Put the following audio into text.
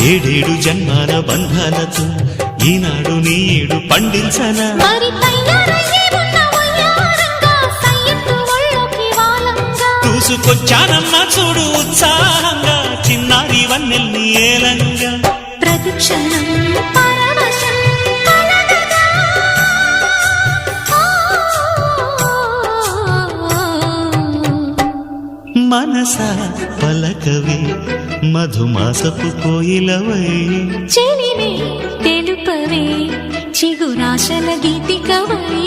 ఏడేడు జన్మాల బంధాలతో ఈనాడు నీడు పండించనా చూసుకొచ్చానమ్మా చూడు ఉత్సాహంగా చిన్నారి వన్నెల్ని ఏలంగా ప్రతిక్షణం మనసా పలకవే మధుమాసపు కోయిలవై చెలివే తెలుపవే చిగురాశల గీతికవై